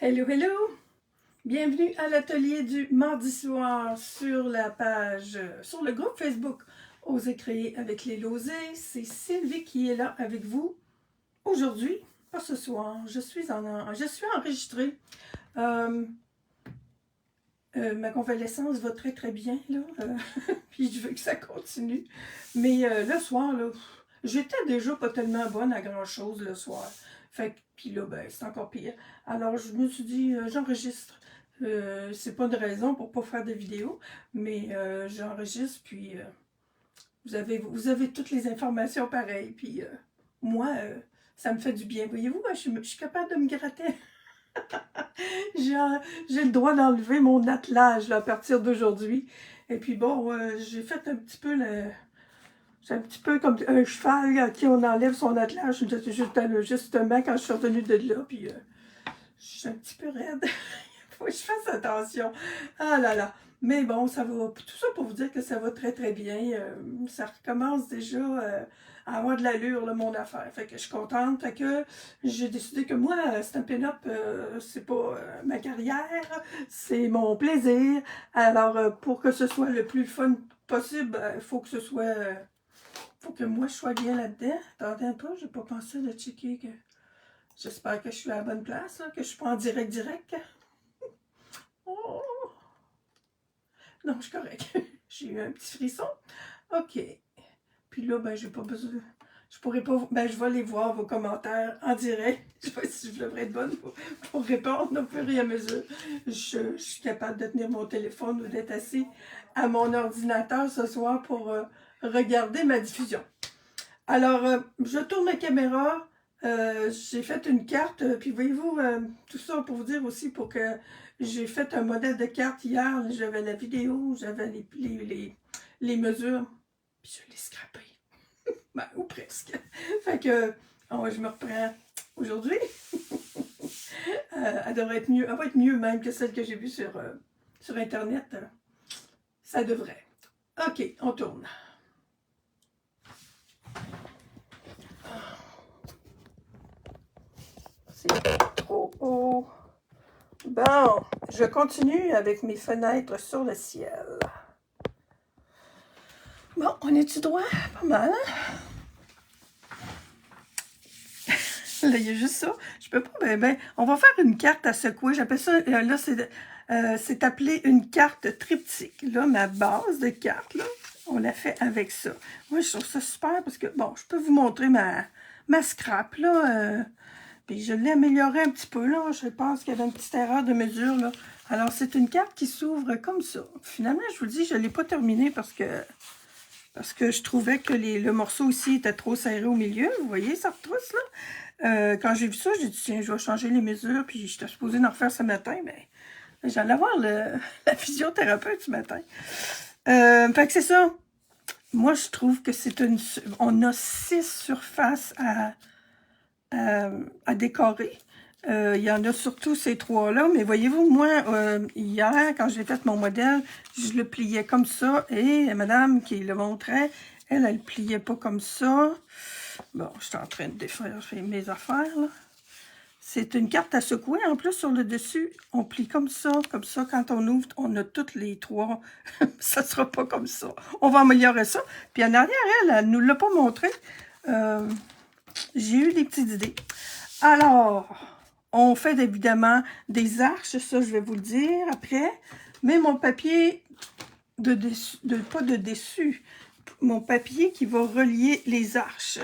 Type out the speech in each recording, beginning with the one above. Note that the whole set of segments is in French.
Hello, hello! Bienvenue à l'atelier du mardi soir sur la page, sur le groupe Facebook Osez créer avec les Losés. C'est Sylvie qui est là avec vous aujourd'hui, pas ce soir. Je suis enregistrée. Ma convalescence va très très bien, là. Puis je veux que ça continue. Mais le soir, là, j'étais déjà pas tellement bonne à grand-chose le soir. Fait que, puis là, ben, c'est encore pire. Alors, je me suis dit, j'enregistre. C'est pas une raison pour pas faire de vidéos, mais j'enregistre, puis vous avez toutes les informations pareilles. Puis moi, ça me fait du bien. Voyez-vous, je suis capable de me gratter. J'ai le droit d'enlever mon attelage là, à partir d'aujourd'hui. Et puis bon, j'ai fait un petit peu c'est un petit peu comme un cheval à qui on enlève son attelage justement quand je suis revenue de là. Puis je suis un petit peu raide. Faut que je fasse attention. Ah là là. Mais bon, ça va. Tout ça pour vous dire que ça va très très bien. Ça recommence déjà à avoir de l'allure, là, mon affaire. Fait que je suis contente. Fait que j'ai décidé que moi, Stampin' Up, c'est pas ma carrière, c'est mon plaisir. Alors, pour que ce soit le plus fun possible, il faut que ce soit. Faut que moi je sois bien là-dedans. Attendez un peu, j'ai pas pensé de checker que. J'espère que je suis à la bonne place, là, que je suis pas en direct. Oh! Non, je suis correct. J'ai eu un petit frisson. OK. Puis là, ben, j'ai pas besoin. Je pourrais pas. Ben, je vais aller voir vos commentaires en direct. Je sais pas si je devrais être bonne pour répondre au fur et à mesure. Je suis capable de tenir mon téléphone ou d'être assis à mon ordinateur ce soir pour regarder ma diffusion. Alors, je tourne la caméra. J'ai fait une carte, puis voyez-vous, tout ça pour vous dire aussi pour que j'ai fait un modèle de carte hier. J'avais la vidéo, j'avais les mesures, puis je l'ai scrappé. Ben, ou presque. Fait que, je me reprends aujourd'hui. Elle devrait être mieux, elle va être mieux même que celle que j'ai vue sur Internet. Ça devrait. OK, on tourne. C'est trop haut. Bon, je continue avec mes fenêtres sur le ciel. Bon, on est-tu droit? Pas mal, hein? Là, il y a juste ça. Je peux pas, ben, on va faire une carte à secouer. J'appelle ça, là, c'est appelé une carte triptyque. Là, ma base de carte, là, on l'a fait avec ça. Moi, je trouve ça super parce que, bon, je peux vous montrer ma scrap, là. Puis je l'ai amélioré un petit peu, là. Je pense qu'il y avait une petite erreur de mesure, là. Alors, c'est une carte qui s'ouvre comme ça. Finalement, je vous dis, je ne l'ai pas terminée parce que je trouvais que le morceau ici était trop serré au milieu. Vous voyez, ça retrousse, là. Quand j'ai vu ça, j'ai dit, tiens, je vais changer les mesures. Puis j'étais supposée en refaire ce matin, mais j'allais voir la physiothérapeute ce matin. Fait que c'est ça. Moi, je trouve que on a 6 surfaces à décorer. Il y en a surtout ces 3-là, mais voyez-vous, moi, hier, quand j'ai fait mon modèle, je le pliais comme ça, et madame qui le montrait, elle le pliait pas comme ça. Bon, je suis en train de défaire mes affaires, là. C'est une carte à secouer. En plus, sur le dessus, on plie comme ça. Comme ça, quand on ouvre, on a toutes les 3. Ça ne sera pas comme ça. On va améliorer ça. Puis en arrière, elle ne nous l'a pas montré. J'ai eu des petites idées. Alors, on fait évidemment des arches. Ça, je vais vous le dire après. Mais mon papier pas de dessus. Mon papier qui va relier les arches.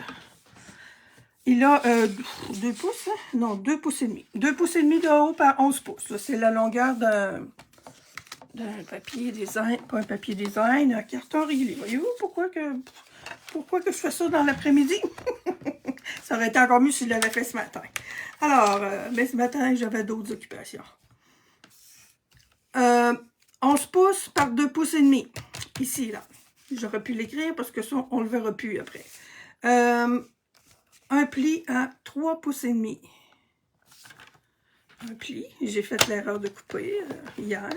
Il a 2 pouces, hein? Non, 2 pouces et demi. 2 pouces et demi de haut par 11 pouces. C'est la longueur d'un papier design, pas un papier design, un carton régulier. Voyez-vous pourquoi que je fais ça dans l'après-midi? Ça aurait été encore mieux si je l'avais fait ce matin. Alors, mais ce matin, j'avais d'autres occupations. 11 pouces par 2 pouces et demi. Ici, là. J'aurais pu l'écrire parce que ça, on le verra plus après. Un pli à 3 pouces et demi. Un pli. J'ai fait l'erreur de couper hier.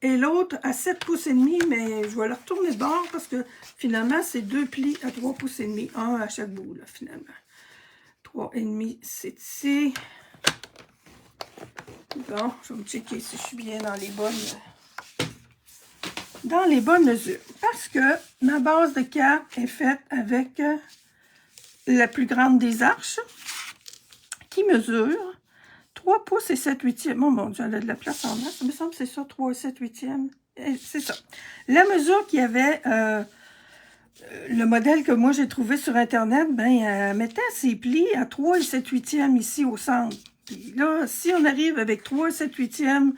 Et l'autre à 7 pouces et demi, mais je vais le retourner de bord parce que finalement, c'est 2 plis à 3 pouces et demi. Un à chaque bout, là, finalement. 3 et demi, c'est ici. Bon, je vais me checker si je suis bien dans les bonnes mesures. Parce que ma base de carte est faite avec la plus grande des arches qui mesure 3 pouces et 7 huitièmes. Oh mon Dieu, elle a de la place en masse. Il me semble que c'est ça, 3 et 7 huitièmes. C'est ça. La mesure qu'il y avait, le modèle que moi j'ai trouvé sur Internet, ben, elle mettait ses plis à 3 et 7 huitièmes ici au centre. Puis là, si on arrive avec 3 et 7 huitièmes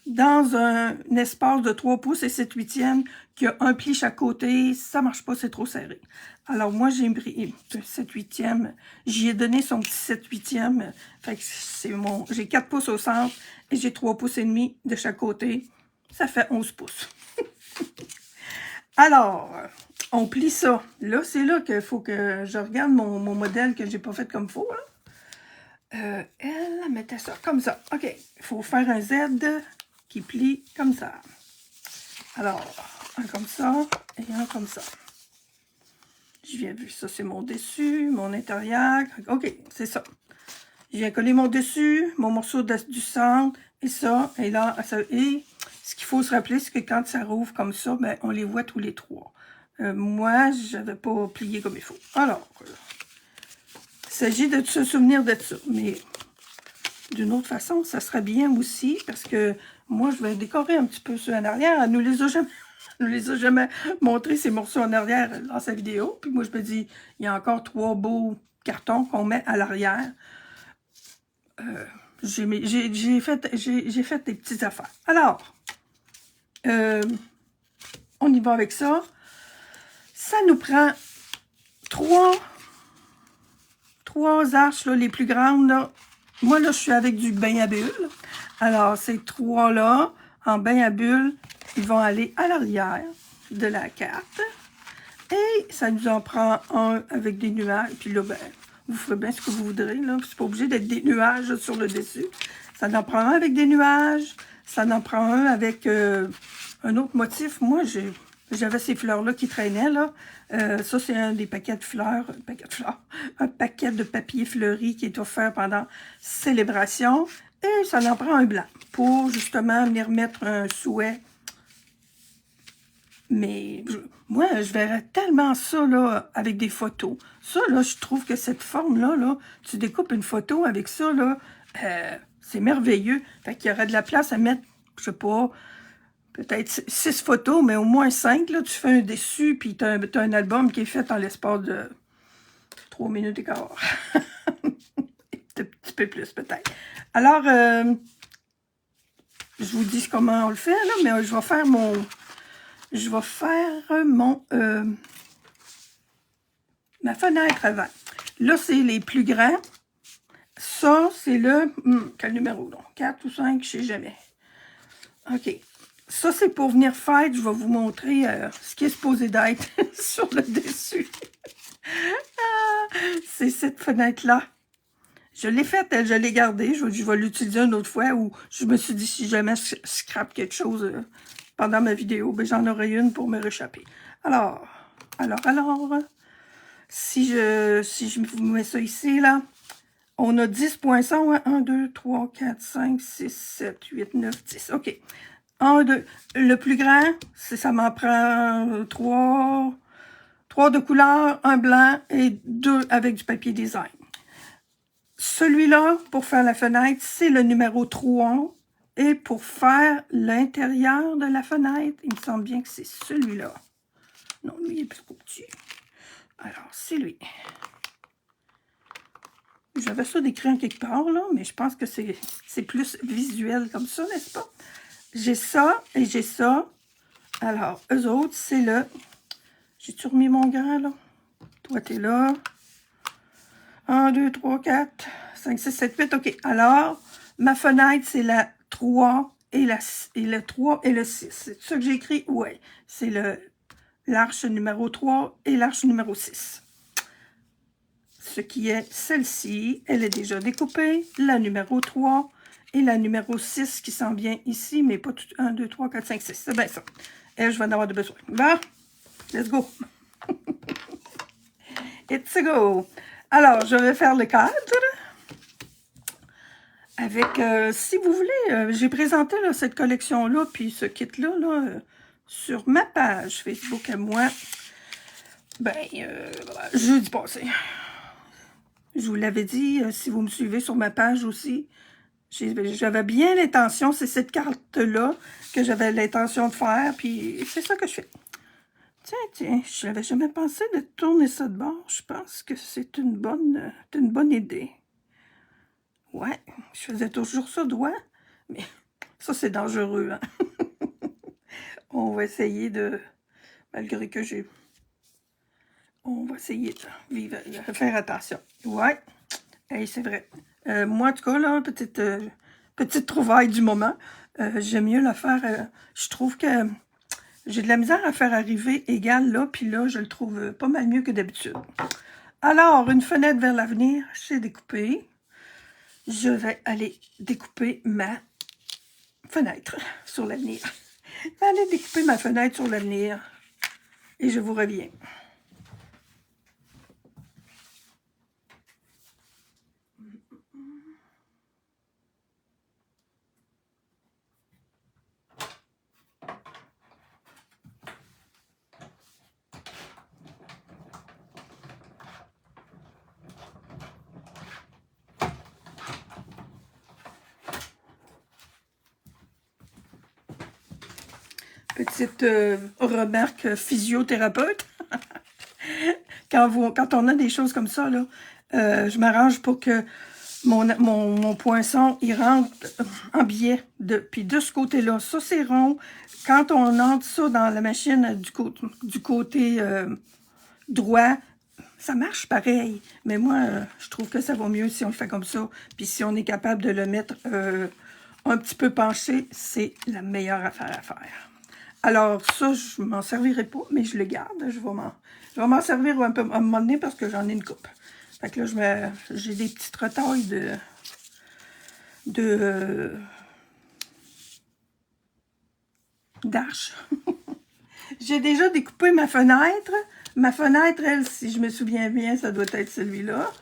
dans un espace de 3 pouces et 7 huitièmes, qui a un pli chaque côté, ça marche pas, c'est trop serré. Alors moi, j'ai pris 7 huitièmes, j'y ai donné son petit 7 huitièmes, fait que c'est j'ai 4 pouces au centre et j'ai 3 pouces et demi de chaque côté, ça fait 11 pouces. Alors, on plie ça. Là, c'est là qu'il faut que je regarde mon modèle que j'ai pas fait comme il faut. Elle mettait ça comme ça. OK, il faut faire un Z qui plie comme ça. Alors, un comme ça et un comme ça. Je viens vu ça, c'est mon dessus, mon intérieur. OK, c'est ça. Je viens coller mon dessus, mon morceau du centre et ça. Et là, et ce qu'il faut se rappeler, c'est que quand ça rouvre comme ça, ben, on les voit tous les trois. Moi, je n'avais pas plié comme il faut. Alors, il s'agit de se souvenir de ça. Mais d'une autre façon, ça serait bien aussi parce que moi, je vais décorer un petit peu ceux en arrière. Elle nous les a jamais montré ces morceaux en arrière dans sa vidéo. Puis moi, je me dis, il y a encore 3 beaux cartons qu'on met à l'arrière. J'ai fait des petites affaires. Alors, on y va avec ça. Ça nous prend trois arches là, les plus grandes. Là. Moi, là, je suis avec du bain à bulles. Alors, ces trois-là, en bain à bulles, ils vont aller à l'arrière de la carte. Et ça nous en prend un avec des nuages. Puis là, ben, vous ferez bien ce que vous voudrez. C'est pas obligé d'être des nuages sur le dessus. Ça en prend un avec des nuages. Ça en prend un avec un autre motif. Moi, j'avais ces fleurs-là qui traînaient. Là. Ça, c'est un des paquets de fleurs. Un paquet de papier fleuri qui est offert pendant célébration. Et ça en prend un blanc pour justement venir mettre un souhait. Mais moi, je verrais tellement ça là, avec des photos. Ça, là, je trouve que cette forme-là, là, tu découpes une photo avec ça, là, c'est merveilleux. Fait qu'il y aurait de la place à mettre, je sais pas, peut-être 6 photos, mais au moins 5. Là, tu fais un dessus, puis tu as, un album qui est fait en l'espace de 3 minutes et quart. Un petit peu plus, peut-être. Alors, je vous dis comment on le fait, là, mais je vais faire ma fenêtre avant. Là, c'est les plus grands. Ça, c'est le... quel numéro, donc? 4 ou 5, je ne sais jamais. OK. Ça, c'est pour venir faire. Je vais vous montrer ce qui est supposé d'être sur le dessus. C'est cette fenêtre-là. Je l'ai faite, je l'ai gardée. Je vais l'utiliser une autre fois ou je me suis dit, si jamais je scrape quelque chose pendant ma vidéo, ben, j'en aurai une pour me réchapper. Alors, si je vous mets ça ici, là, on a 10 poinçons, ouais, 1, 2, 3, 4, 5, 6, 7, 8, 9, 10. OK. 1, 2. Le plus grand, ça m'en prend 3 de couleur, un blanc et 2 avec du papier design. Celui-là, pour faire la fenêtre, c'est le numéro 3. Et pour faire l'intérieur de la fenêtre, il me semble bien que c'est celui-là. Non, lui, il est plus petit. Alors, c'est lui. J'avais ça décrit en quelque part, là, mais je pense que c'est plus visuel comme ça, n'est-ce pas? J'ai ça et j'ai ça. Alors, eux autres, c'est le... J'ai-tu remis mon grand, là? Toi, t'es là. 1, 2, 3, 4, 5, 6, 7, 8. OK. Alors, ma fenêtre, c'est la 3 et le 3 et le 6. C'est ça que j'ai écrit? Oui. C'est l'arche numéro 3 et l'arche numéro 6. Ce qui est celle-ci, elle est déjà découpée. La numéro 3 et la numéro 6 qui s'en vient ici, mais pas tout. 1, 2, 3, 4, 5, 6. C'est bien ça. Et je vais en avoir de besoin. Bon, let's go. It's a go. Alors, je vais faire le cadre. avec, si vous voulez, j'ai présenté là, cette collection-là, puis ce kit-là, là, sur ma page Facebook à moi, ben, jeudi passé. Je vous l'avais dit, si vous me suivez sur ma page aussi, j'avais bien l'intention, c'est cette carte-là que j'avais l'intention de faire, puis c'est ça que je fais. Tiens, je n'avais jamais pensé de tourner ça de bord. Je pense que c'est une bonne idée. Ouais, je faisais toujours ça droit, mais ça, c'est dangereux, hein? On va essayer de, malgré que j'ai... On va essayer de faire attention. Ouais, hey, c'est vrai. Moi, en tout cas, là, petite trouvaille du moment, j'aime mieux la faire... je trouve que j'ai de la misère à faire arriver égal là, puis là, je le trouve pas mal mieux que d'habitude. Alors, une fenêtre vers l'avenir, j'ai découpé. Je vais aller découper ma fenêtre sur l'avenir. Je vais aller découper ma fenêtre sur l'avenir et je vous reviens. Petite remarque physiothérapeute. Quand on a des choses comme ça, là, je m'arrange pour que mon poinçon, il rentre en biais. Puis de ce côté-là, ça c'est rond. Quand on entre ça dans la machine du côté droit, ça marche pareil. Mais moi, je trouve que ça va mieux si on le fait comme ça. Puis si on est capable de le mettre un petit peu penché, c'est la meilleure affaire à faire. Alors ça, je m'en servirai pas, mais je le garde. Je vais m'en servir un peu à un moment donné parce que j'en ai une coupe. Fait que là, j'ai des petites retailles d'arches. J'ai déjà découpé ma fenêtre. Ma fenêtre, elle, si je me souviens bien, ça doit être celui-là.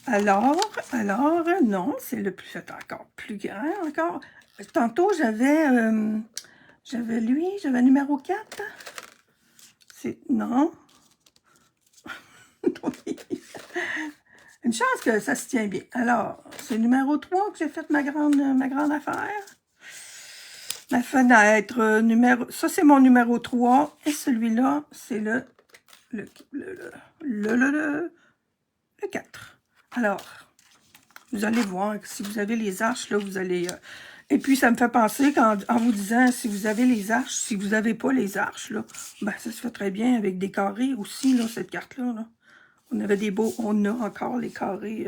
Alors, non, c'est encore plus grand, encore. Tantôt, j'avais numéro 4. Non. Une chance que ça se tient bien. Alors, c'est numéro 3 que j'ai fait ma grande affaire. Ma fenêtre, ça c'est mon numéro 3. Et celui-là, c'est le 4. Alors, vous allez voir, si vous avez les arches, là, vous allez... Et puis, ça me fait penser, en vous disant, si vous avez les arches, si vous n'avez pas les arches, là, ben, ça se fait très bien avec des carrés aussi, là, cette carte-là. Là. On a encore les carrés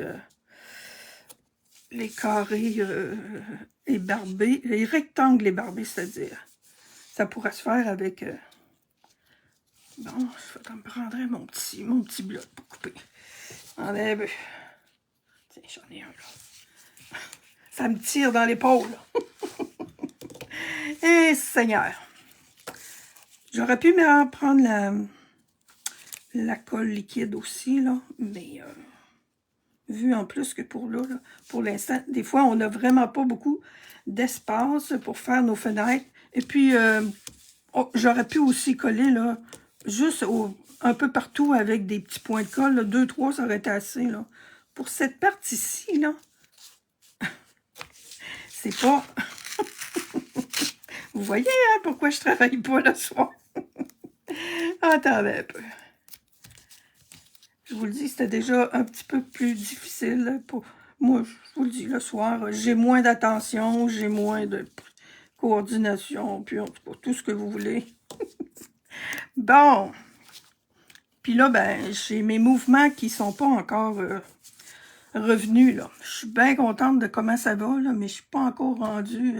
ébarbés, les rectangles ébarbés, c'est-à-dire. Ça pourrait se faire avec... bon, je me prendrais mon petit bloc pour couper. Enlève. Tiens, j'en ai un là. Ça me tire dans l'épaule. Eh, Seigneur. J'aurais pu me prendre la colle liquide aussi, là, mais vu en plus que pour l'instant, des fois, on n'a vraiment pas beaucoup d'espace pour faire nos fenêtres. Et puis, j'aurais pu aussi coller, là, juste un peu partout avec des petits points de colle, là, 2, 3, ça aurait été assez, là. Pour cette partie-ci, là, c'est pas... Vous voyez, hein, pourquoi je travaille pas le soir? Attendez un peu. Je vous le dis, c'était déjà un petit peu plus difficile pour moi. Je vous le dis, le soir, j'ai moins d'attention, j'ai moins de coordination, puis en tout cas, tout ce que vous voulez. Bon. Puis là, ben, j'ai mes mouvements qui sont pas encore revenus, là. Je suis bien contente de comment ça va, là, mais je suis pas encore rendue...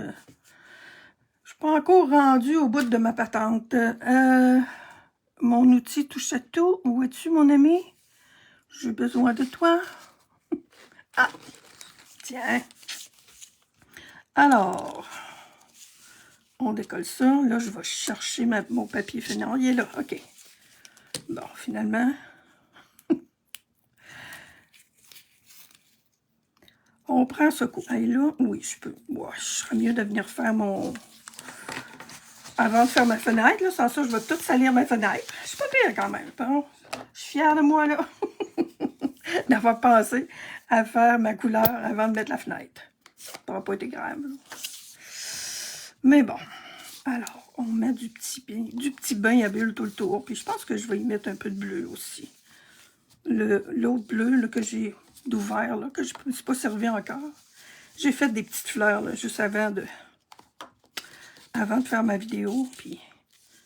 je suis pas encore rendue au bout de ma patente. Mon outil touche à tout. Où es-tu, mon ami? J'ai besoin de toi. Ah! Tiens. Alors, on décolle ça. Là, je vais chercher mon papier fenêtre. Il est là. OK. Bon, finalement... on prend ce coup. Et là, oui, je peux. Ouais, je serais mieux de venir faire mon... Avant de faire ma fenêtre, là, sans ça, je vais tout salir ma fenêtre. Je suis pas pire quand même. Bon, je suis fière de moi, là, d'avoir pensé à faire ma couleur avant de mettre la fenêtre. Ça n'aura pas été grave, là. Mais bon, alors, on met du petit bain à bulles tout le tour. Puis je pense que je vais y mettre un peu de bleu aussi. L'autre bleu là, que j'ai d'ouvert, là, que je ne me suis pas servi encore. J'ai fait des petites fleurs là, juste avant de faire ma vidéo. Puis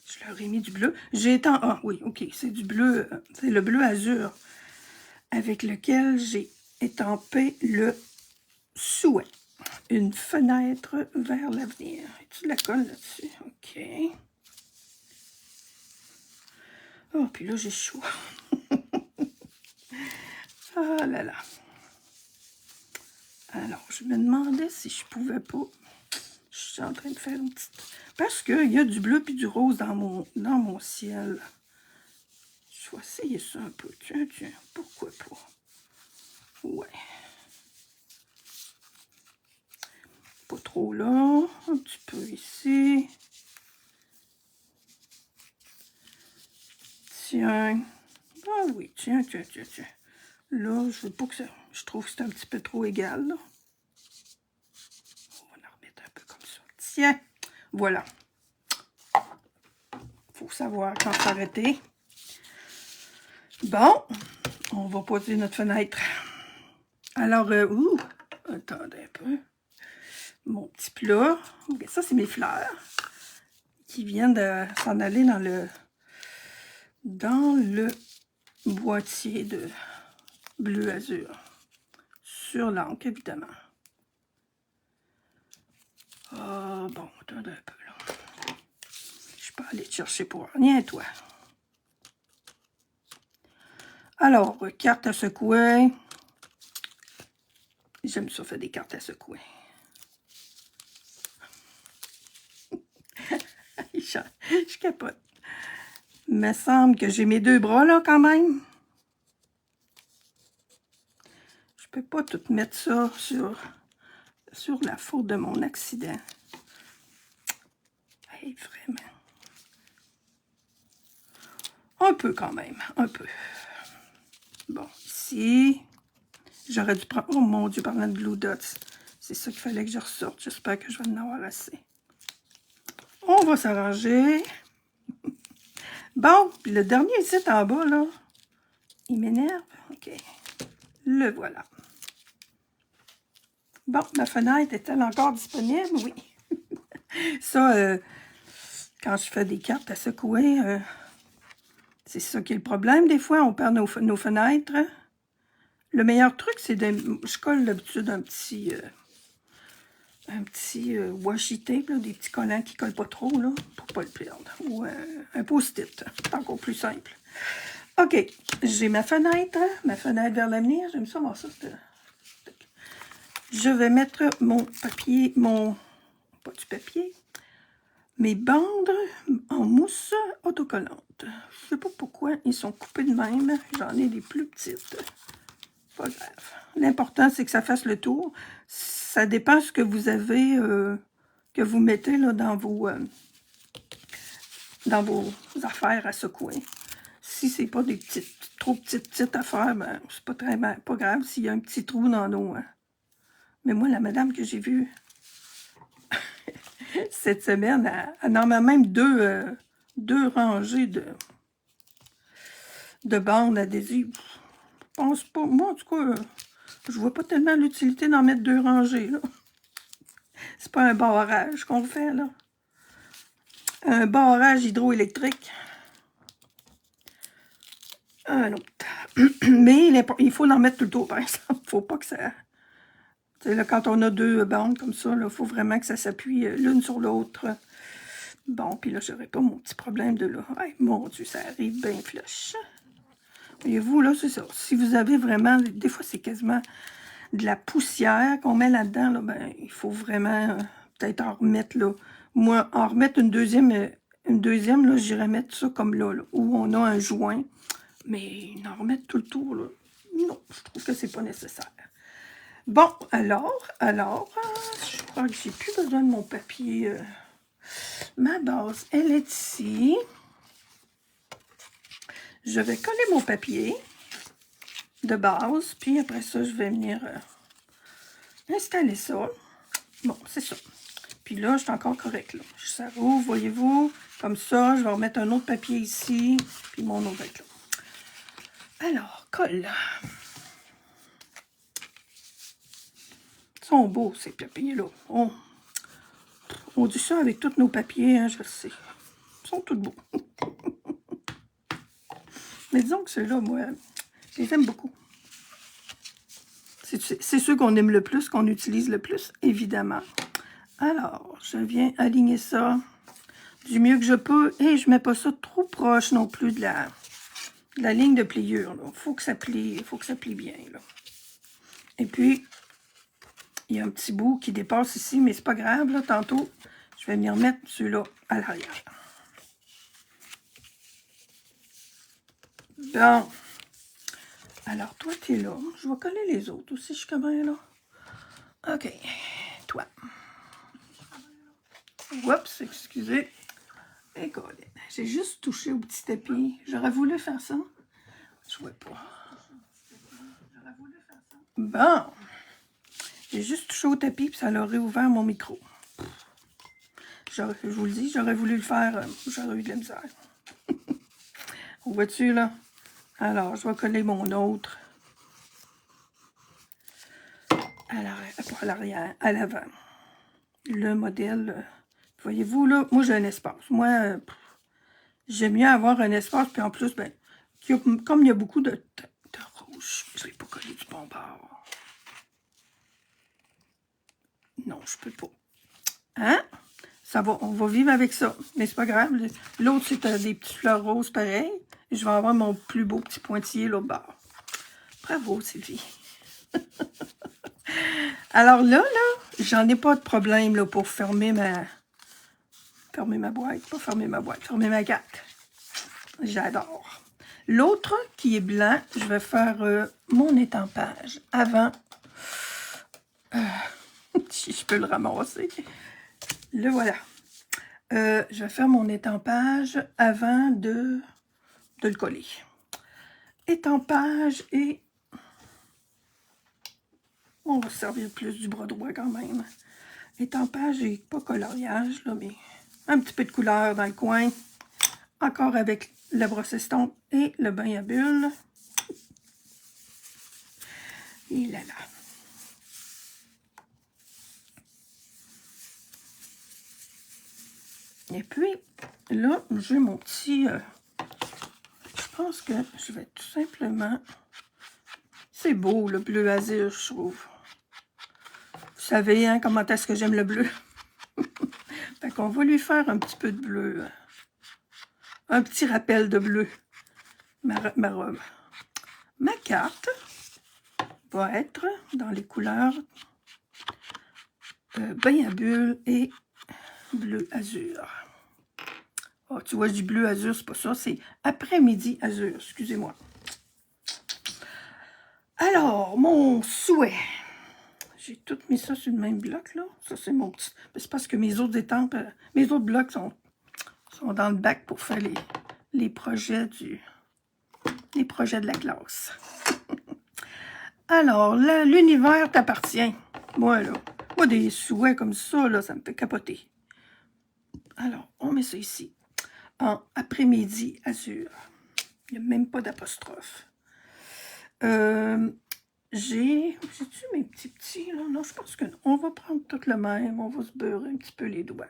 je leur ai mis du bleu. J'ai étant... Ah oui, ok, c'est du bleu. C'est le bleu azur avec lequel j'ai étampé le souhait. Une fenêtre vers l'avenir. Tu de la colle là-dessus? OK. Oh, puis là, j'ai chaud. Oh là là. Alors, je me demandais si je pouvais pas... Je suis en train de faire une petite... Parce qu'il y a du bleu puis du rose dans mon ciel. Je vais essayer ça un peu. Tiens, pourquoi pas? Ouais. Pas trop là. Un petit peu ici. Tiens. Ah oui, tiens. Là, je veux pas que ça... Je trouve que c'est un petit peu trop égal, là. On va en remettre un peu comme ça. Tiens, voilà. Faut savoir quand s'arrêter. Bon, on va poser notre fenêtre. Alors, attendez un peu. Mon petit plat. Okay, ça, c'est mes fleurs qui viennent de s'en aller dans le boîtier de bleu azur. Sur l'encre, évidemment. Ah, bon, attendez un peu, là. Je peux aller te chercher pour rien, toi. Alors, carte à secouer. J'aime ça faire des cartes à secouer. Je capote. Il me semble que j'ai mes deux bras là quand même. Je peux pas tout mettre ça sur la faute de mon accident. Hey, vraiment. Un peu quand même, un peu. Bon, ici, j'aurais dû prendre... Oh mon Dieu, parlant de Glue Dots. C'est ça qu'il fallait que je ressorte. J'espère que je vais en avoir assez. On va s'arranger. Bon, puis le dernier ici en bas, là, il m'énerve. OK. Le voilà. Bon, ma fenêtre est-elle encore disponible? Oui. Ça, quand je fais des cartes à secouer, c'est ça qui est le problème. Des fois, on perd nos fenêtres. Le meilleur truc, c'est de... Je colle d'habitude un petit washi tape, là, des petits collants qui ne collent pas trop, là, pour ne pas le perdre. Ou un post-it, c'est encore plus simple. OK, j'ai ma fenêtre vers l'avenir. J'aime ça voir ça. Je vais mettre mon papier, pas du papier, mes bandes en mousse autocollante. Je ne sais pas pourquoi ils sont coupés de même. J'en ai des plus petites. Pas grave. L'important, c'est que ça fasse le tour. Ça dépend ce que vous avez, que vous mettez là, dans vos affaires à secouer. Si c'est pas des trop petites affaires, ben, c'est pas grave s'il y a un petit trou dans l'eau. Hein. Mais moi, la madame que j'ai vue cette semaine, elle en a même deux rangées de bandes adhésives. Je pense pas. Moi, en tout cas, je vois pas tellement l'utilité d'en mettre deux rangées, là. C'est pas un barrage qu'on fait, là. Un barrage hydroélectrique. Un autre. Mais il faut en mettre tout le tour, par exemple. Faut pas que ça... Tu sais, là, quand on a deux bandes comme ça, il faut vraiment que ça s'appuie l'une sur l'autre. Bon, puis là, j'aurais pas mon petit problème de là. Hey, mon Dieu, ça arrive bien flush. Voyez-vous, là, c'est ça. Si vous avez vraiment... Des fois, c'est quasiment de la poussière qu'on met là-dedans, là, ben, il faut vraiment peut-être en remettre, là. Moi, en remettre une deuxième, là, j'irais mettre ça comme là, où on a un joint. Mais en remettre tout le tour, là, non, je trouve que c'est pas nécessaire. Bon, alors, je crois que j'ai plus besoin de mon papier. Ma base, elle est ici. Je vais coller mon papier de base, puis après ça, je vais venir installer ça. Bon, c'est ça. Puis là, je suis encore correct, là. Ça rouvre, voyez-vous. Comme ça, je vais remettre un autre papier ici, puis mon autre là. Alors, colle. Ils sont beaux, ces papiers-là. On dit ça avec tous nos papiers, hein, je le sais. Ils sont tous beaux. Mais disons que ceux-là, moi, je les aime beaucoup. C'est ceux qu'on aime le plus, qu'on utilise le plus, évidemment. Alors, je viens aligner ça du mieux que je peux. Et je ne mets pas ça trop proche non plus de la ligne de pliure. Il faut que ça plie bien. Là. Et puis, il y a un petit bout qui dépasse ici, mais c'est pas grave. Là, tantôt, je vais venir mettre celui-là à l'arrière. Bon. Alors, toi, tu es là. Je vais coller les autres aussi jusqu'à bien là. OK. Toi. Oups, excusez. Écoute, j'ai juste touché au petit tapis. J'aurais voulu faire ça. Je ne vois pas. Bon. J'ai juste touché au tapis, puis ça aurait ouvert mon micro. Je vous le dis, j'aurais voulu le faire. J'aurais eu de la misère. On voit-tu, là? Alors, je vais coller mon autre. À l'arrière, à l'avant. Le modèle, voyez-vous, là, moi, j'ai un espace. Moi, j'aime mieux avoir un espace, puis en plus, ben, comme il y a beaucoup de rouge, je ne vais pas coller du bon bord. Non, je peux pas. Hein? Ça va, on va vivre avec ça. Mais c'est pas grave. L'autre, c'est des petites fleurs roses pareil. Et je vais avoir mon plus beau petit pointillé là-bas. Bravo, Sylvie. Alors là, j'en ai pas de problème là, pour fermer ma boîte. Pas fermer ma boîte, fermer ma carte. J'adore. L'autre qui est blanc, je vais faire mon étampage avant. Si je peux le ramasser. Le voilà. Je vais faire mon étampage avant de le coller. Étampage et... On va se servir plus du bras droit quand même. Étampage et pas coloriage, là, mais un petit peu de couleur dans le coin. Encore avec la brosse estompe et le bain à bulles. Et là là. Et puis, là, j'ai mon petit... je pense que je vais tout simplement... C'est beau, le bleu azur, je trouve. Vous savez, hein, comment est-ce que j'aime le bleu. Fait qu'on va lui faire un petit peu de bleu. Un petit rappel de bleu. Ma robe. Ma carte va être dans les couleurs bain à bulles et bleu azur. Oh, tu vois, du bleu azur, c'est pas ça, c'est après-midi azur, excusez-moi. Alors, mon souhait. J'ai tout mis ça sur le même bloc, là. Ça, c'est mon petit... C'est parce que mes autres étampes, mes autres blocs sont dans le bac pour faire les projets les projets de la classe. Alors, là, l'univers t'appartient. Moi, là, moi, des souhaits comme ça, là, ça me fait capoter. Alors, on met ça ici. En après-midi azur. Il n'y a même pas d'apostrophe. J'ai-tu mes petits, là? Non, je pense que non. On va prendre tout le même. On va se beurrer un petit peu les doigts.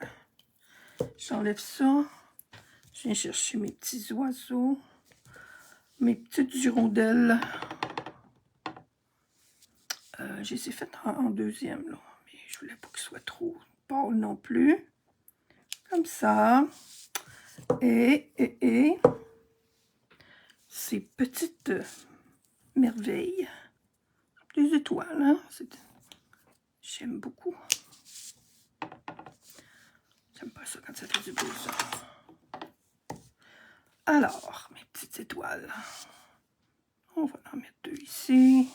J'enlève ça. Je viens chercher mes petits oiseaux. Mes petites hirondelles. Je les ai faites en deuxième, là. Mais je voulais pas qu'ils soient trop pâles non plus. Comme ça. Et ces petites merveilles. Des étoiles, hein? J'aime beaucoup. J'aime pas ça quand ça fait du bleu, ça. Alors, mes petites étoiles. On va en mettre deux ici.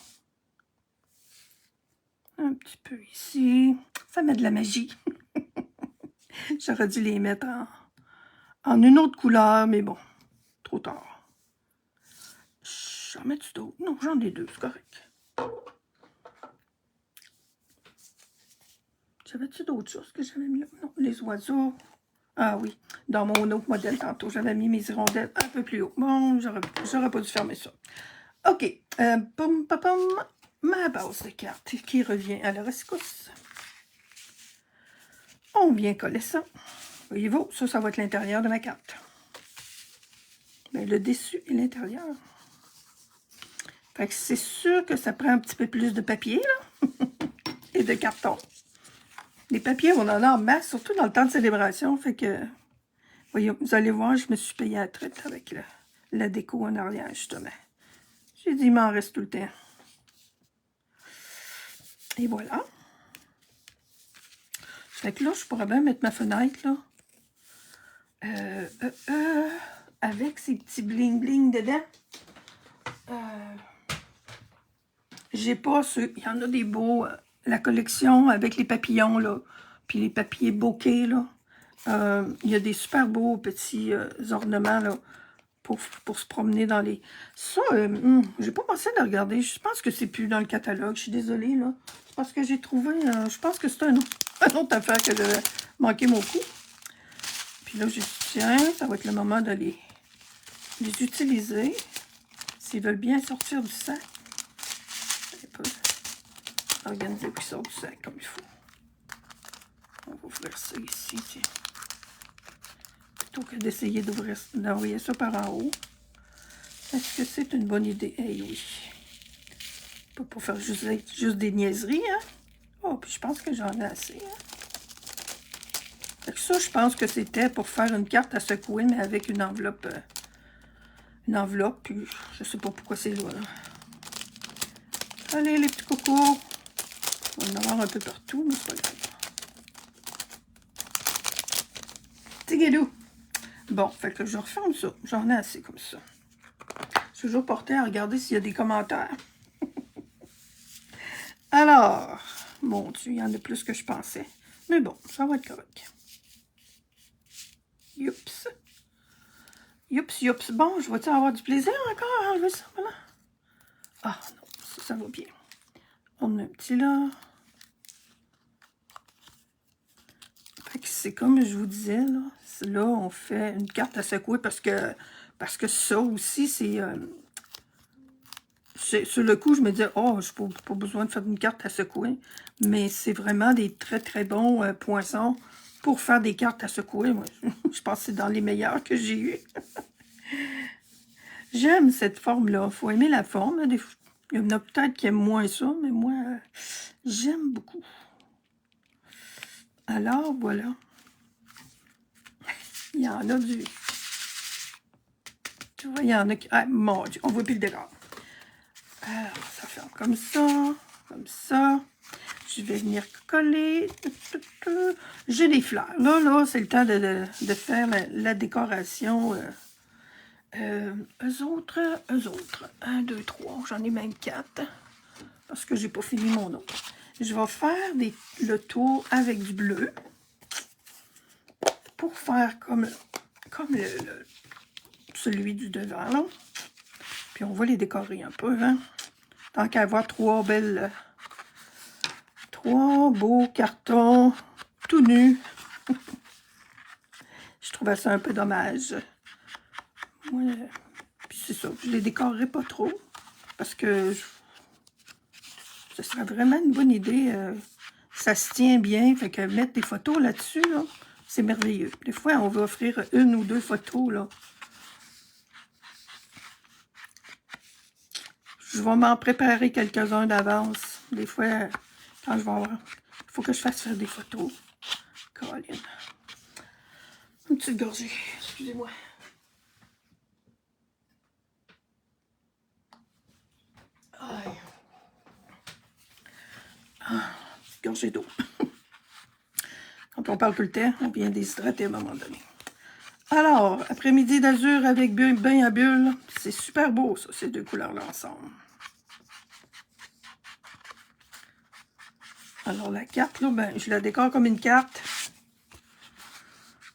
petit peu ici. Ça met de la magie. J'aurais dû les mettre en une autre couleur, mais bon, trop tard. J'en mets-tu d'autres? Non, j'en ai deux, c'est correct. J'avais-tu d'autres choses que j'avais mis là? Non, les oiseaux. Ah oui, dans mon autre modèle tantôt, j'avais mis mes hirondelles un peu plus haut. Bon, j'aurais pas dû fermer ça. OK. Pom, pom, pom, ma base de carte qui revient à la rescousse. On vient coller ça. Voyez-vous, ça va être l'intérieur de ma carte. Bien, le dessus et l'intérieur. Fait que c'est sûr que ça prend un petit peu plus de papier, là, et de carton. Les papiers, on en a en masse, surtout dans le temps de célébration. Fait que, voyez, vous allez voir, je me suis payé à la traite avec la déco en arrière, justement. J'ai dit, il m'en reste tout le temps. Et voilà. Fait que là, je pourrais bien mettre ma fenêtre, là. Avec ces petits bling-bling dedans. J'ai pas ceux... Il y en a des beaux... la collection avec les papillons, là. Puis les papiers bokeh, là. Il y a des super beaux petits ornements, là. Pour se promener dans les... Ça, j'ai pas pensé de regarder. Je pense que c'est plus dans le catalogue. Je suis désolée, là. C'est parce que j'ai trouvé... je pense que c'est une autre affaire que j'avais manqué mon coup. Puis là, j'ai dit, tiens, ça va être le moment de les utiliser. S'ils veulent bien sortir du sac. Un peu organiser pour qu'ils sortent du sac comme il faut. On va ouvrir ça ici, tiens. Plutôt que d'essayer d'envoyer ça par en haut. Est-ce que c'est une bonne idée? Eh oui. Pas pour faire juste des niaiseries, hein? Oh, puis je pense que j'en ai assez, hein? Fait que ça, je pense que c'était pour faire une carte à secouer, mais avec une enveloppe. Puis je sais pas pourquoi c'est là, là. Allez, les petits cocos. On va en avoir un peu partout, mais c'est pas grave. Petit guédou. Bon, fait que je referme ça. J'en ai assez comme ça. Je suis toujours portée à regarder s'il y a des commentaires. Alors, mon Dieu, il y en a plus que je pensais. Mais bon, ça va être correct. Youps. Youps, youps. Bon, je vais-tu avoir du plaisir encore à enlever ça, voilà? Ah, non, ça va bien. On a un petit là. C'est comme je vous disais, là. Là, on fait une carte à secouer parce que ça aussi, c'est... sur le coup, je me disais, oh, je n'ai pas besoin de faire une carte à secouer. Mais c'est vraiment des très, très bons poinçons pour faire des cartes à secouer. Moi, je pense que c'est dans les meilleurs que j'ai eu. J'aime cette forme-là. Il faut aimer la forme. Il y en a peut-être qui aiment moins ça, mais moi, j'aime beaucoup. Alors, voilà. Il y en a du... Tu vois, il y en a qui... Ah, mon Dieu, on voit plus le décor. Alors, ça ferme comme ça, comme ça. Je vais venir coller. J'ai des fleurs. Là, c'est le temps de faire la décoration. Eux autres. 1, 2, 3. J'en ai même 4. Parce que j'ai pas fini mon autre. Je vais faire le tour avec du bleu. Pour faire comme celui du devant, là. Puis on va les décorer un peu, hein. Tant qu'à avoir trois beaux cartons tout nus. Je trouvais ça un peu dommage. Ouais. Puis c'est ça, je les décorerai pas trop. Parce que ce serait vraiment une bonne idée. Ça se tient bien. Fait que mettre des photos là-dessus, là, c'est merveilleux. Des fois, on va offrir 1 ou 2 photos, là. Je vais m'en préparer quelques-uns d'avance. Des fois, quand je vais avoir... Il faut que je fasse faire des photos. Colin. Une petite gorgée. Excusez-moi. Ah, petite gorgée d'eau. Quand on parle tout le temps, on vient déshydrater à un moment donné. Alors, après-midi d'azur avec bain à bulles. C'est super beau, ça, ces deux couleurs-là ensemble. Alors, la carte, là, ben, je la décore comme une carte.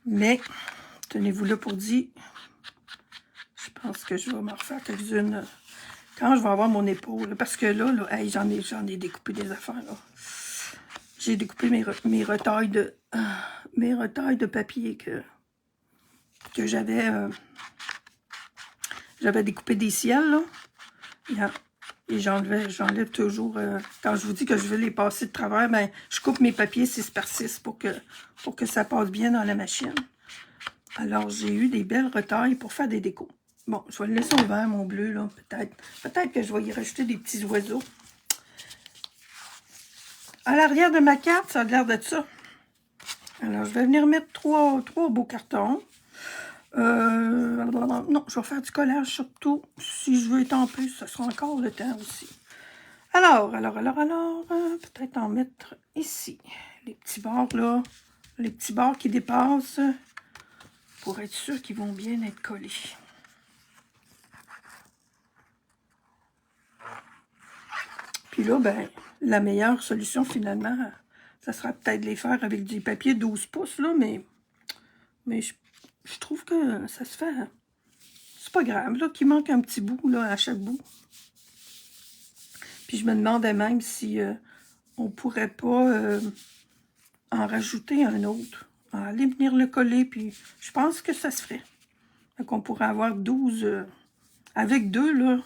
Mais, tenez-vous là pour dire, je pense que je vais m'en refaire quelques-unes quand je vais avoir mon épaule. Parce que là, hey, j'en ai découpé des affaires, là. J'ai découpé mes retailles de papier que j'avais découpé des ciels, là. Et j'enlève toujours, quand je vous dis que je veux les passer de travers, ben, je coupe mes papiers 6 par 6 pour que ça passe bien dans la machine. Alors, j'ai eu des belles retailles pour faire des décos. Bon, je vais le laisser ouvert, mon bleu, là, peut-être. Peut-être que je vais y rajouter des petits oiseaux. À l'arrière de ma carte, ça a l'air de ça. Alors, je vais venir mettre trois beaux cartons. Non, je vais faire du collage surtout. Si je veux étamper, ça sera encore le temps aussi. Alors, peut-être en mettre ici. Les petits bords, là. Les petits bords qui dépassent pour être sûr qu'ils vont bien être collés. Puis là, ben, la meilleure solution, finalement, ça sera peut-être de les faire avec du papier 12 pouces, là, mais je trouve que ça se fait. C'est pas grave, là, qu'il manque un petit bout, là, à chaque bout. Puis je me demandais même si on pourrait pas en rajouter un autre. Aller venir le coller, puis je pense que ça se ferait. Donc on pourrait avoir 12... avec 2, là,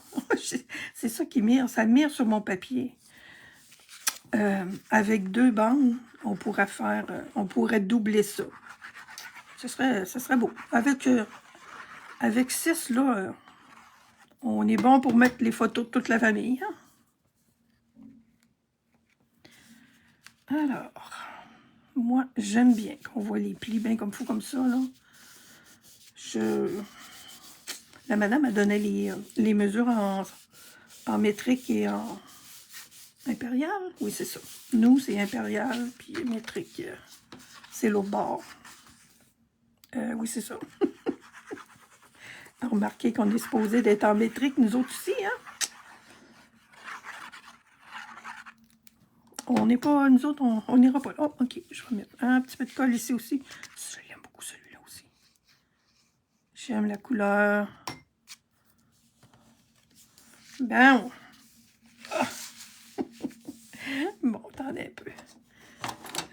c'est ça qui mire, ça mire sur mon papier. Avec 2 bandes, on pourrait doubler ça. Ça serait beau. Avec 6, là, on est bon pour mettre les photos de toute la famille. Hein? Alors, moi, j'aime bien qu'on voit les plis bien comme fou, comme ça, là. La madame a donné les mesures en métrique et en impérial. Oui, c'est ça. Nous, c'est impérial, puis métrique, c'est l'autre bord. Oui, c'est ça. Remarquez qu'on est supposé d'être en métrique, nous autres aussi, hein? On n'est pas, nous autres, on n'ira pas là. Oh, ok, je vais mettre un petit peu de colle ici aussi. J'aime beaucoup celui-là aussi. J'aime la couleur. Bon. Ah. Bon, attendez un peu.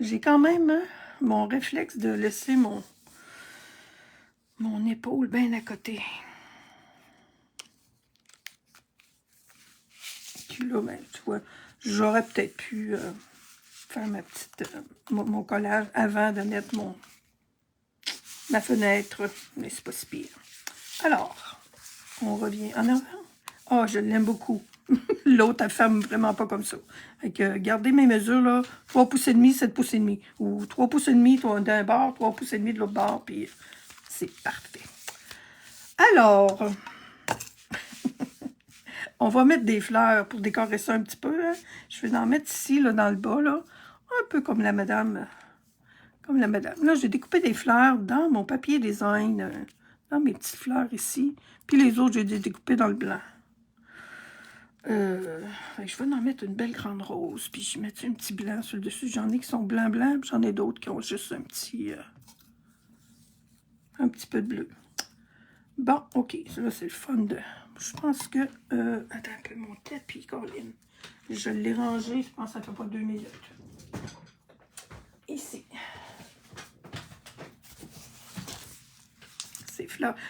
J'ai quand même mon réflexe de laisser mon épaule bien à côté. Puis là, ben, tu vois, j'aurais peut-être pu faire mon collage avant de mettre ma fenêtre, mais c'est pas si pire. Alors, on revient en avant. Ah, je l'aime beaucoup. L'autre, elle ferme vraiment pas comme ça. Fait que, gardez mes mesures, là, 3 pouces et demi, 7 pouces et demi. Ou 3 pouces et demi d'un bord, 3 pouces et demi de l'autre bord, puis c'est parfait. Alors, on va mettre des fleurs pour décorer ça un petit peu. Hein. Je vais en mettre ici, là, dans le bas, là. Un peu comme la madame. Comme la madame. Là, j'ai découpé des fleurs dans mon papier design. Dans mes petites fleurs ici. Puis les autres, j'ai découpé dans le blanc. Je vais en mettre une belle grande rose. Puis je vais mettre un petit blanc sur le dessus. J'en ai qui sont blancs. J'en ai d'autres qui ont juste un petit peu de bleu. Bon, ok. Là, c'est le fun de... Je pense que... attends un peu, mon tapis, Colin. Je l'ai rangé, je pense que ça fait pas 2 minutes. Ici.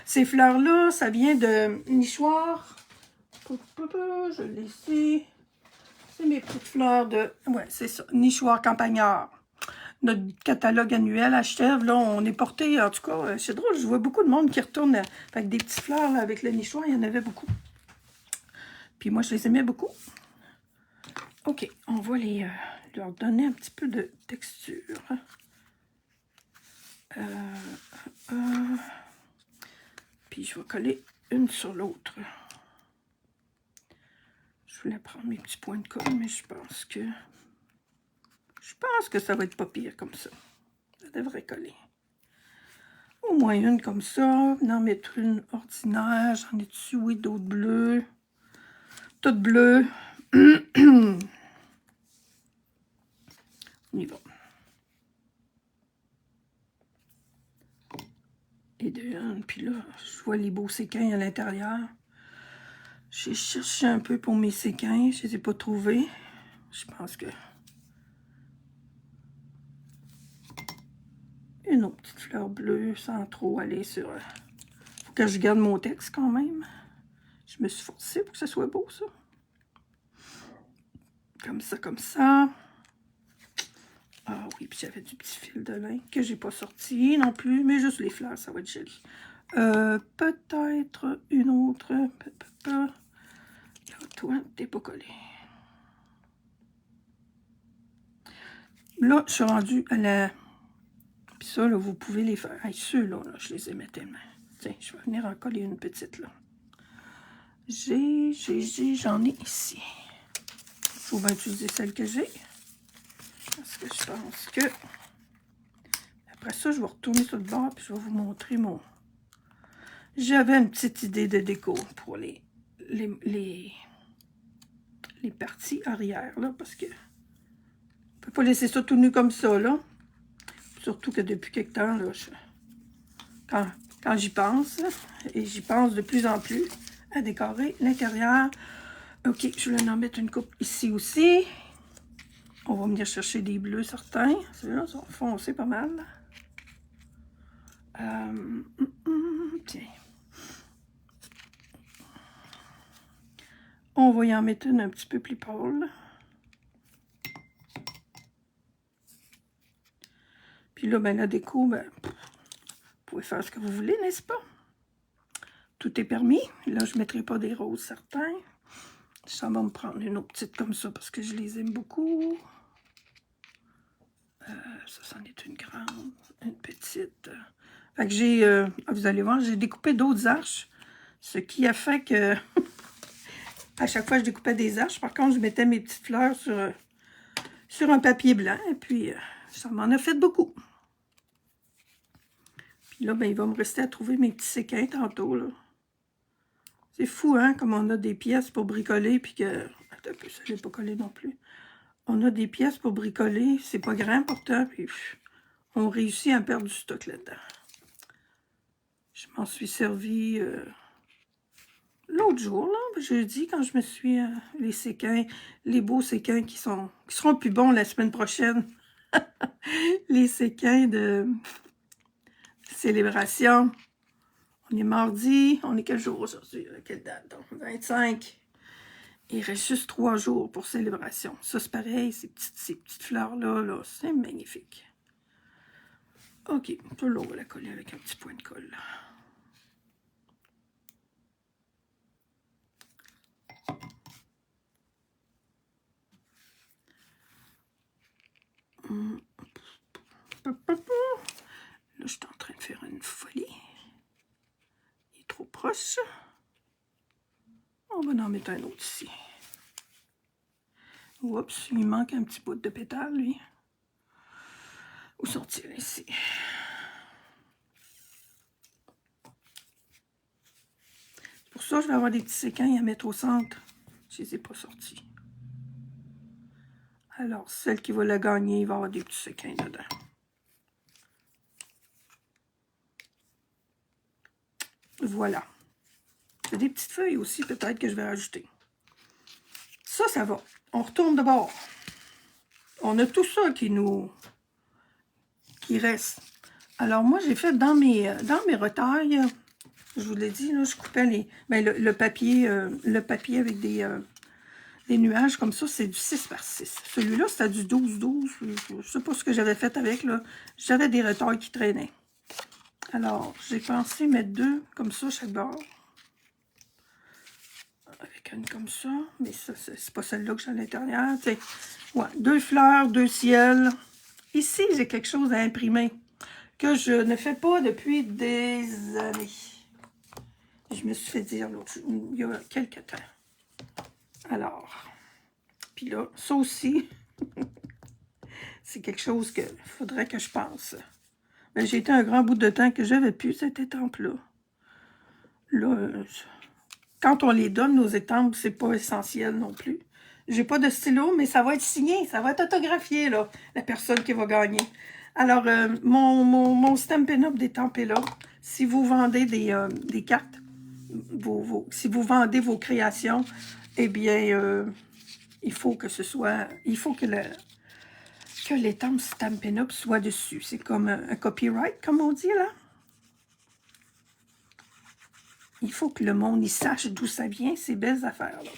Ces fleurs-là, ça vient de nichoir. Je l'ai ici. C'est mes petites fleurs de... Ouais, c'est ça. Nichoir campagnard. Notre catalogue annuel à Chèvre, là, on est porté, en tout cas, c'est drôle, je vois beaucoup de monde qui retourne avec des petites fleurs, là, avec le nichoir, il y en avait beaucoup. Puis moi, je les aimais beaucoup. OK, on va leur donner un petit peu de texture. Puis je vais coller une sur l'autre. Je voulais prendre mes petits points de colle, mais je pense que ça va être pas pire comme ça. Ça devrait coller. Au moins une comme ça. En mettre une ordinaire. J'en ai dessus, oui, d'autres bleues. Toutes bleues. On y va. Et puis là, je vois les beaux séquins à l'intérieur. J'ai cherché un peu pour mes séquins, je ne les ai pas trouvés. Je pense que... Une autre petite fleur bleue sans trop aller sur... Faut que je garde mon texte quand même. Je me suis forcée pour que ce soit beau, ça. Comme ça, comme ça. Ah oui, puis j'avais du petit fil de lin que j'ai pas sorti non plus, mais juste les fleurs, ça va être joli. Peut-être une autre. Là, toi, t'es pas collé. Là, je suis rendue à la... Puis ça, là, vous pouvez les faire. Hey, ceux-là, là, je les aimais tellement. Tiens, je vais venir en coller une petite, là. J'en ai ici. Je vais utiliser celle que j'ai. Parce que je pense que... Après ça, je vais retourner sur le bord, puis je vais vous montrer mon... J'avais une petite idée de déco pour les parties arrière, là, parce que... On peut pas laisser ça tout nu comme ça, là. Surtout que depuis quelque temps, là, quand j'y pense, et j'y pense de plus en plus, à décorer l'intérieur. Ok, je vais en mettre une coupe ici aussi. On va venir chercher des bleus certains. Ceux-là sont foncés pas mal. Tiens. On va y en mettre une un petit peu plus pâle. Puis là, ben, la déco, ben, vous pouvez faire ce que vous voulez, n'est-ce pas? Tout est permis. Là, je ne mettrai pas des roses certains. Ça va me prendre une autre petite comme ça parce que je les aime beaucoup. Ça, c'en est une grande, une petite. Fait que j'ai, vous allez voir, j'ai découpé d'autres arches. Ce qui a fait que, à chaque fois, je découpais des arches. Par contre, je mettais mes petites fleurs sur un papier blanc. Et puis, ça m'en a fait beaucoup. Puis là, ben, il va me rester à trouver mes petits séquins tantôt, là. C'est fou, hein, comme on a des pièces pour bricoler, puis que... Attends un peu, ça, je l'ai pas collé non plus. On a des pièces pour bricoler, c'est pas grand pourtant, puis on réussit à perdre du stock là-dedans. Je m'en suis servi l'autre jour, là, jeudi, quand je me suis... les séquins, les beaux séquins qui seront plus bons la semaine prochaine. Les séquins de célébration. On est mardi, on est quel jour aujourd'hui? Quelle date? Donc, 25. Il reste juste 3 jours pour célébration. Ça, c'est pareil, ces petites fleurs-là, là, c'est magnifique. OK, tout là, on va la coller avec un petit point de colle. Là, je suis en train de faire une folie. Il est trop proche. On va en mettre un autre ici. Oups, il manque un petit bout de pétale, lui. Où sont-ils ici? Pour ça, je vais avoir des petits séquins à mettre au centre. Je ne les ai pas sortis. Alors, celle qui va la gagner, il va avoir des petits séquins dedans. Voilà. J'ai des petites feuilles aussi, peut-être, que je vais rajouter. Ça va. On retourne de bord. On a tout ça qui reste. Alors, moi, j'ai fait dans mes retailles, je vous l'ai dit, là, je coupais le papier avec des nuages comme ça, c'est du 6 par 6. Celui-là, c'était du 12-12. Je ne sais pas ce que j'avais fait avec, là. J'avais des retailles qui traînaient. Alors, j'ai pensé mettre 2 comme ça chaque bord. Avec une comme ça, mais ça, c'est pas celle-là que j'ai à l'intérieur. Ouais, 2 fleurs, 2 ciels. Ici, j'ai quelque chose à imprimer que je ne fais pas depuis des années. Je me suis fait dire l'autre jour, il y a quelques temps. Alors, puis là, ça aussi, c'est quelque chose qu'il faudrait que je pense. Mais j'ai été un grand bout de temps que j'avais plus cette étampe-là. Là, quand on les donne, nos étampes, c'est pas essentiel non plus. J'ai pas de stylo, mais ça va être signé, ça va être autographié, là, la personne qui va gagner. Alors, mon Stampin' Up détampé là, si vous vendez des cartes, si vous vendez vos créations, eh bien, il faut que ce soit, il faut que l'étampe Stampin' Up soit dessus. C'est comme un copyright, comme on dit, là. Il faut que le monde y sache d'où ça vient, ces belles affaires-là.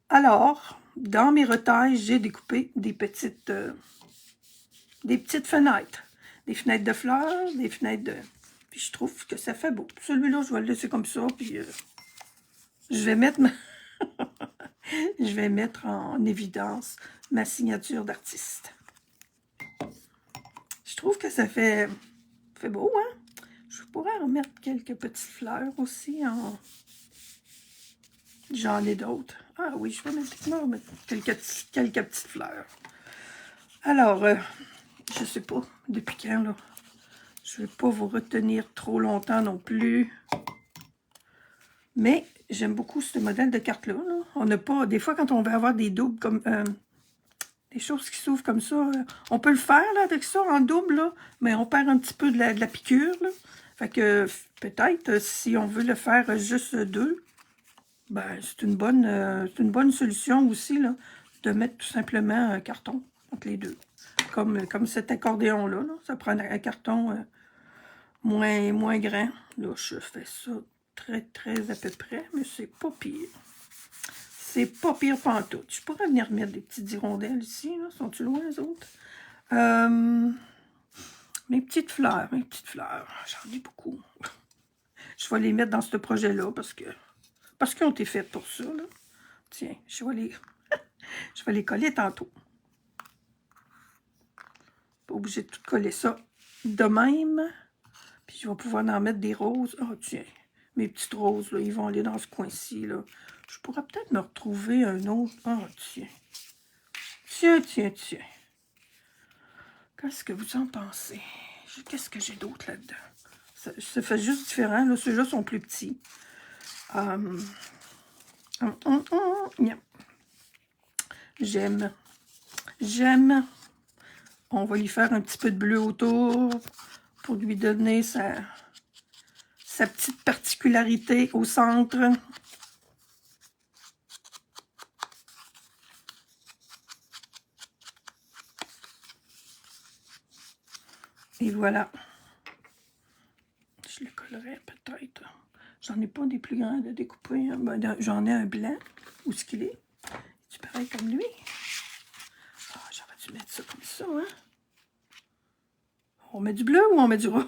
Alors, dans mes retailles, j'ai découpé des petites fenêtres. Des fenêtres de fleurs, des fenêtres de... Puis je trouve que ça fait beau. Celui-là, je vais le laisser comme ça, puis je vais mettre je vais mettre en évidence ma signature d'artiste. Je trouve que ça fait beau, hein? Je pourrais remettre quelques petites fleurs aussi en... J'en ai d'autres. Ah oui, je vais mettre quelques petites fleurs. Alors, je sais pas depuis quand, là. Je ne vais pas vous retenir trop longtemps non plus. Mais j'aime beaucoup ce modèle de carte-là. Là. On n'a pas... Des fois, quand on veut avoir des doubles comme... des choses qui s'ouvrent comme ça, on peut le faire là, avec ça en double, là, mais on perd un petit peu de la piqûre. Là. Fait que peut-être, si on veut le faire juste deux, ben, c'est une bonne solution aussi, là, de mettre tout simplement un carton entre les deux. Comme cet accordéon-là. Là. Ça prend un carton moins grand. Là, je fais ça très à peu près, mais c'est pas pire. C'est pas pire pantoute. Je pourrais venir mettre des petites hirondelles ici. Là. Sont-tu loin, les autres? Mes petites fleurs. J'en ai beaucoup. Je vais les mettre dans ce projet-là parce qu'ils ont été faits pour ça. Là. Tiens, je vais les coller tantôt. Pas obligé de tout coller ça de même. Puis je vais pouvoir en mettre des roses. Oh, tiens, mes petites roses, là, ils vont aller dans ce coin-ci, là. Je pourrais peut-être me retrouver un autre. Oh, tiens. Tiens. Qu'est-ce que vous en pensez? Qu'est-ce que j'ai d'autre là-dedans? Ça fait juste différent. Là, ceux-là sont plus petits. J'aime. On va lui faire un petit peu de bleu autour pour lui donner sa petite particularité au centre. Et voilà. Je le collerai peut-être. J'en ai pas des plus grands de découper. Hein. Ben, j'en ai un blanc. Où est-ce qu'il est? Tu pareil comme lui? Ah, j'aurais dû mettre ça comme ça, hein? On met du bleu ou on met du rose?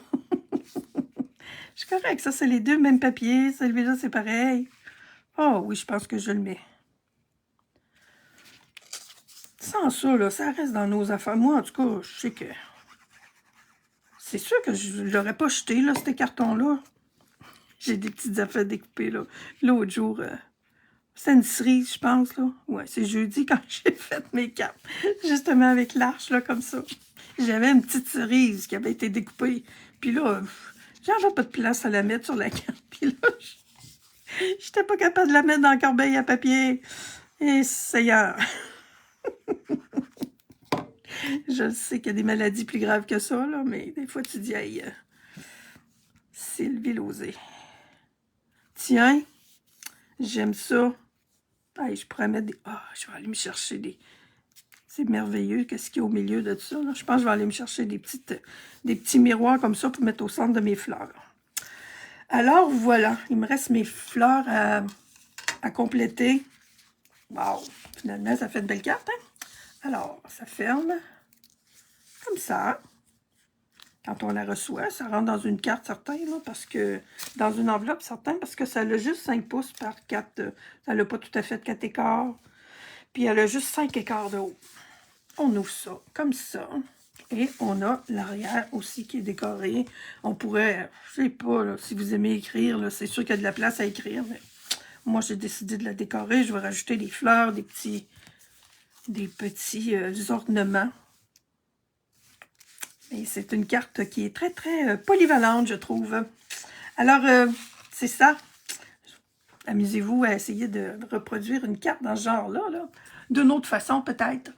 Je suis correct. Ça, c'est les deux mêmes papiers. Celui-là, c'est pareil. Oh oui, je pense que je le mets. Sans ça, là, ça reste dans nos affaires. Moi, en tout cas, je sais que... C'est sûr que je ne l'aurais pas jeté, là, ces cartons-là. J'ai des petites affaires découpées, là. L'autre jour, c'est une cerise, je pense, là. Ouais, c'est jeudi quand j'ai fait mes cartes. Justement avec l'arche, là, comme ça. J'avais une petite cerise qui avait été découpée. Puis là, j'avais pas de place à la mettre sur la carte. Puis là, j'étais pas capable de la mettre dans la corbeille à papier. Et Seigneur! Je sais qu'il y a des maladies plus graves que ça, là, mais des fois, tu dis, hey, Sylvie Lauzé. Tiens, j'aime ça. Hey, je pourrais mettre des... Ah, je vais aller me chercher des... C'est merveilleux, qu'est-ce qu'il y a au milieu de ça, là? Je pense que je vais aller me chercher des petits miroirs comme ça pour mettre au centre de mes fleurs. Alors, voilà, il me reste mes fleurs à compléter. Wow! Finalement, ça fait de belles cartes, hein? Alors, ça ferme comme ça. Quand on la reçoit, ça rentre dans une carte certaine, là, parce que dans une enveloppe certaine, parce que ça a juste 5 pouces par 4. Ça n'a pas tout à fait 4 écarts. Puis elle a juste 5 écarts de haut. On ouvre ça comme ça. Et on a l'arrière aussi qui est décoré. On pourrait, je sais pas, là, si vous aimez écrire, c'est sûr qu'il y a de la place à écrire, mais moi j'ai décidé de la décorer. Je vais rajouter des fleurs, des petits ornements. Et c'est une carte qui est très polyvalente, je trouve. Alors, c'est ça. Amusez-vous à essayer de reproduire une carte dans ce genre-là, là. D'une autre façon peut-être.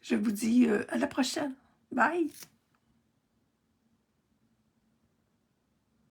Je vous dis à la prochaine. Bye!